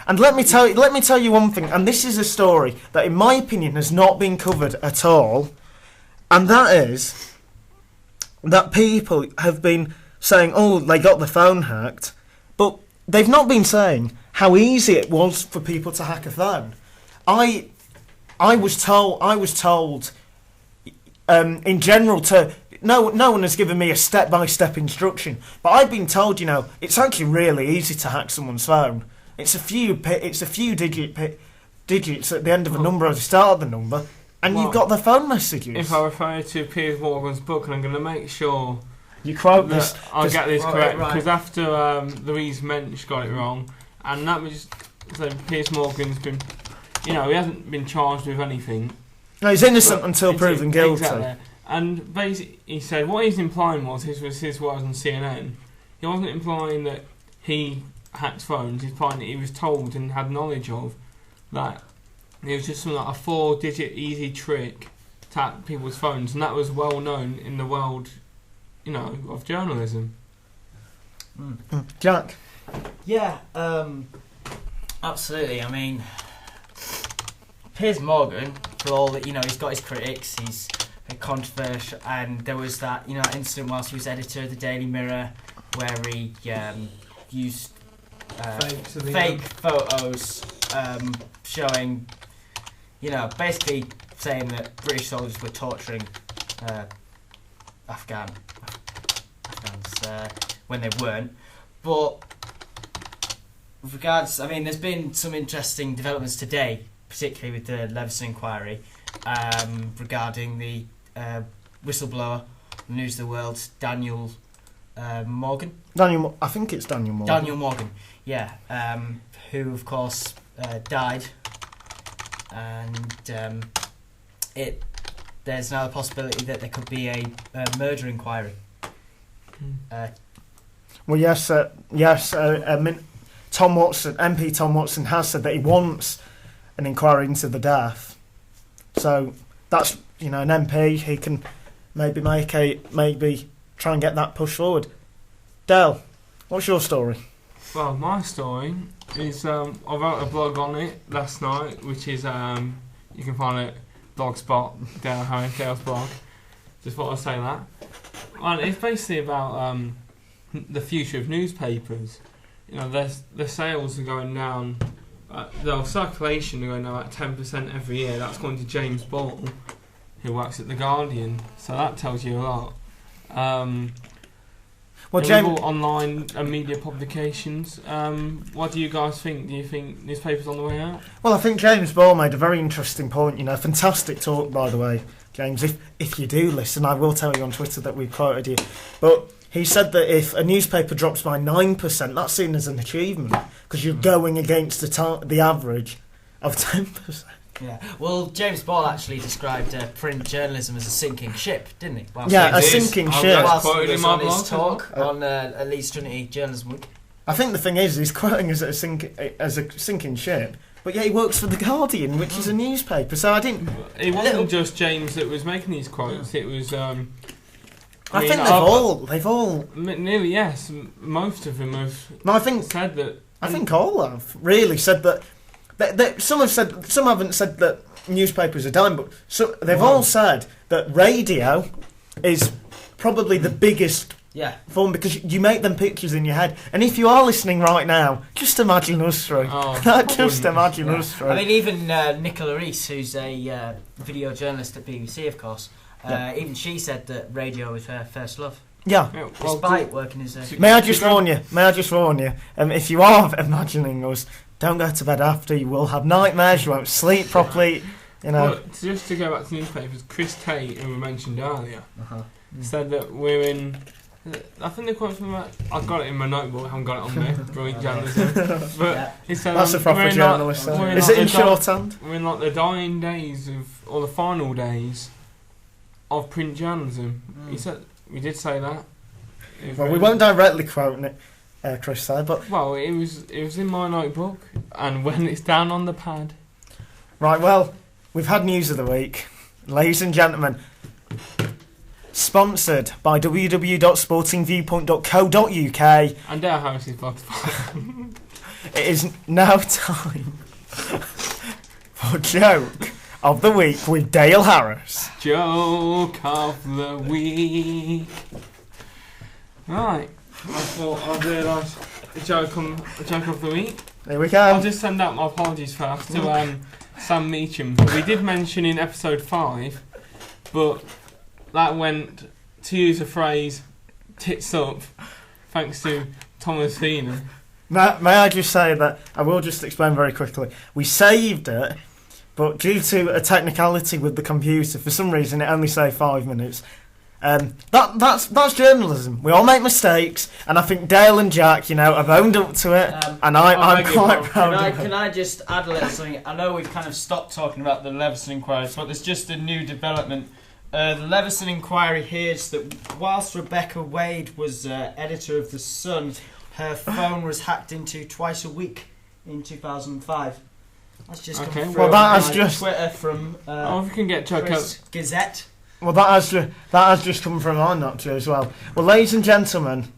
And let me tell you one thing, and this is a story that, in my opinion, has not been covered at all, and that is that people have been saying, oh, they got the phone hacked, but they've not been saying how easy it was for people to hack a phone. I was told in general to no one has given me a step-by-step instruction, but I've been told, it's actually really easy to hack someone's phone. It's a few digits at the end of a number or the start of the number, and you've got the phone messages. If I refer to Piers Morgan's book, and I'm going to make sure you quote this, I'll get this correct, because after Louise Mensch got it wrong, and that was so Piers Morgan's been, he hasn't been charged with anything. No, he's innocent until proven guilty. Exactly. And basically, he said what he's implying was his words on CNN. He wasn't implying that he hacked phones. He's implying that he was told and had knowledge of that it was just something like a 4-digit easy trick to hack people's phones, and that was well known in the world, of journalism. Jack? Yeah, absolutely. I mean, Piers Morgan, for all that, he's got his critics, he's controversial, and there was that, incident whilst he was editor of the Daily Mirror where he used fake photos showing, basically saying that British soldiers were torturing Afghans when they weren't. But with regards, there's been some interesting developments today, particularly with the Leveson inquiry, regarding the whistleblower, News of the World, Daniel Morgan. I think it's Daniel Morgan. Daniel Morgan, yeah, who of course died, and there's now the possibility that there could be a murder inquiry. Well, yes. Tom Watson, MP Tom Watson, has said that he wants an inquiry into the death. So that's an MP. He can maybe try and get that pushed forward. Dale, what's your story? Well, my story is I wrote a blog on it last night, which is you can find it Blogspot, Dale Harris, Dale's blog. Just thought I'd say that. And it's basically about the future of newspapers. Their sales are going down. Their circulation are going down at 10% every year. That's going to James Ball, who works at The Guardian. So that tells you a lot. Well, James, online and media publications. What do you guys think? Do you think newspapers on the way out? Well, I think James Ball made a very interesting point. Fantastic talk, by the way, James. If you do listen, I will tell you on Twitter that we quoted you. But he said that if a newspaper drops by 9%, that's seen as an achievement because you're going against the average of 10%. Yeah, well, James Ball actually described print journalism as a sinking ship, didn't he? A sinking ship. Whilst he was on his talk on Leeds Trinity Journalism Week. I think the thing is, he's quoting as a sinking ship, but yeah, he works for The Guardian, which is a newspaper, so I didn't... It wasn't just James that was making these quotes, it was... I think they've all... Nearly, yes. Most of them have said that... I think all have really said that... Some haven't said that newspapers are dying, but they've all said that radio is probably the biggest form because you make them pictures in your head. And if you are listening right now, just imagine us through. Imagine us through. Even Nicola Rees, who's a video journalist at BBC, of course, even she said that radio was her first love. Yeah. Despite working as a... May I just warn you, if you are imagining us, don't go to bed after. You will have nightmares. You won't sleep properly. Well, just to go back to newspapers, Chris Tate, who we mentioned earlier, said that we're in... I think the quote from that... I've got it in my notebook. I haven't got it on there. Brilliant journalism. But he said... That's a proper journalist. Is it in shorthand? We're in the dying days or the final days of print journalism. He said... We did say that. Well, we won't directly quote it. Chris said, but it was in my notebook, and when it's down on the pad. Right, well, we've had news of the week, ladies and gentlemen. Sponsored by www.sportingviewpoint.co.uk and our Harris's blog. It is now time for Joke of the Week with Dale Harris. Joke of the week. Right. I thought I'd realise a joke of the week. Here we go. I'll just send out my apologies first to Sam Meacham, who we did mention in episode 5, but that went, to use a phrase, tits up, thanks to Thomas Feenan. May I just say that, I will just explain very quickly, we saved it, but due to a technicality with the computer, for some reason it only saved 5 minutes. That's journalism. We all make mistakes, and I think Dale and Jack, have owned up to it, and I'm quite proud of it. Can I just add a little something? I know we've kind of stopped talking about the Leveson inquiry, but there's just a new development. The Leveson inquiry hears that whilst Rebecca Wade was editor of The Sun, her phone was hacked into twice a week in 2005. That's just come through. Well, that has just Twitter from if we can get Joke Chris Gazette. Well, that has just come from our notcher as well. Well, ladies and gentlemen,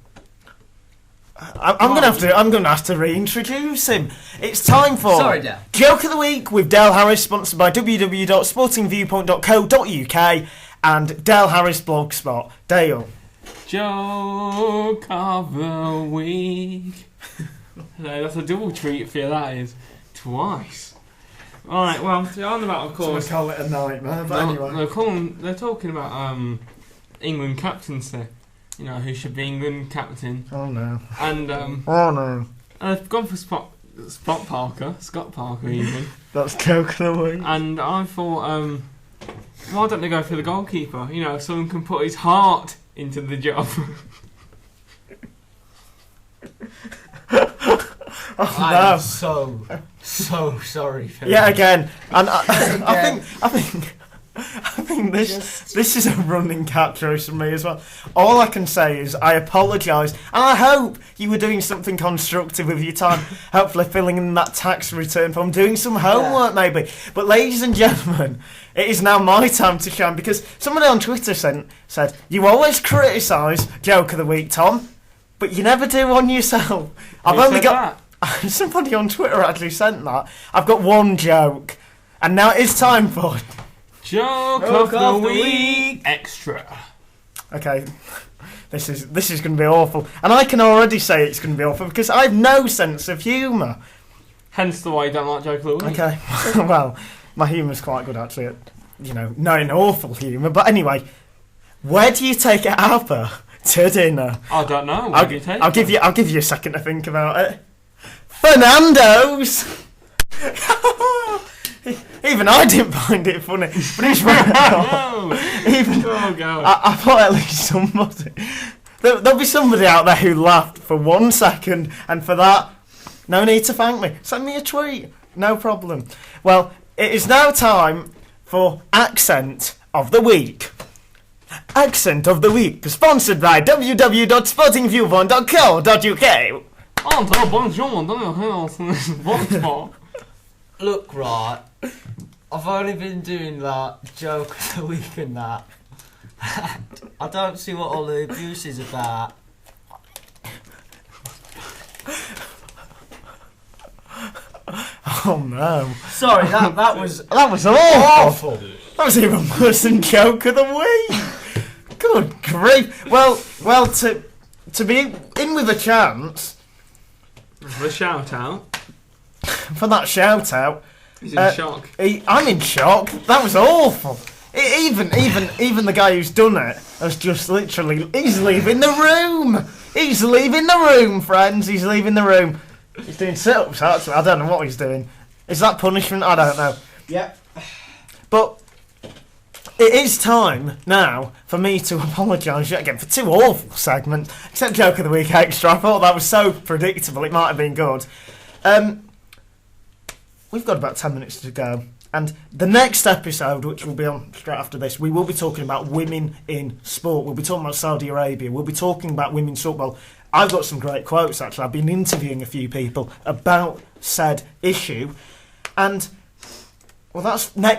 I'm gonna have to reintroduce him. It's time for Sorry, Dale. Joke of the Week with Dale Harris, sponsored by www.sportingviewpoint.co.uk and Dale Harris Blogspot. Dale. Joke of the week. No, that's a double treat for you, that is. Twice. Alright, well, on about, of course. So we call it a nightmare, but anyway. They're talking about England captaincy. Who should be England captain. Oh no. And oh no. I've gone for Scott Parker even. That's Joke of the Week. And I thought, why don't they go for the goalkeeper? Someone can put his heart into the job. I am so sorry for that. Again, and I think this is a running catchphrase from me as well. All I can say is I apologise, and I hope you were doing something constructive with your time. Hopefully, filling in that tax return form, doing some homework maybe. But ladies and gentlemen, it is now my time to shine, because somebody on Twitter said, "You always criticise Joke of the Week, Tom, but you never do on yourself." I've only got. Somebody on Twitter actually sent that. I've got one joke, and now it's time for Joke of the Week Extra. Okay, this is going to be awful, and I can already say it's going to be awful because I have no sense of humour. Hence the why you don't like Joke of the Week. Okay, well, my humour's quite good actually at knowing awful humour. But anyway, where do you take Alpha to dinner? I don't know. Where do you take? I'll give you a second to think about it. Fernando's. Even I didn't find it funny, but it's right. I thought at least somebody. There'll be somebody out there who laughed for 1 second, and for that, no need to thank me. Send me a tweet, no problem. Well, it is now time for Accent of the Week. Accent of the Week, sponsored by www.sportingviewpoint.co.uk. Look, right, I've only been doing Joke of the Week and that. I don't see what all the abuse is about. Oh no! Sorry, that was awful. That was even worse than Joke of the Week. Good grief! Well, to be in with a chance. The shout out. For that shout out. He's in shock. I'm in shock. That was awful. Even the guy who's done it has just literally. He's leaving the room. He's leaving the room, friends. He's leaving the room. He's doing sit-ups. Actually, I don't know what he's doing. Is that punishment? I don't know. Yep. But it is time now for me to apologise yet again for 2 awful segments. Except Joke of the Week Extra. I thought that was so predictable. It might have been good. We've got about 10 minutes to go. And the next episode, which will be on straight after this, we will be talking about women in sport. We'll be talking about Saudi Arabia. We'll be talking about women's football. I've got some great quotes, actually. I've been interviewing a few people about said issue. And, well, that's next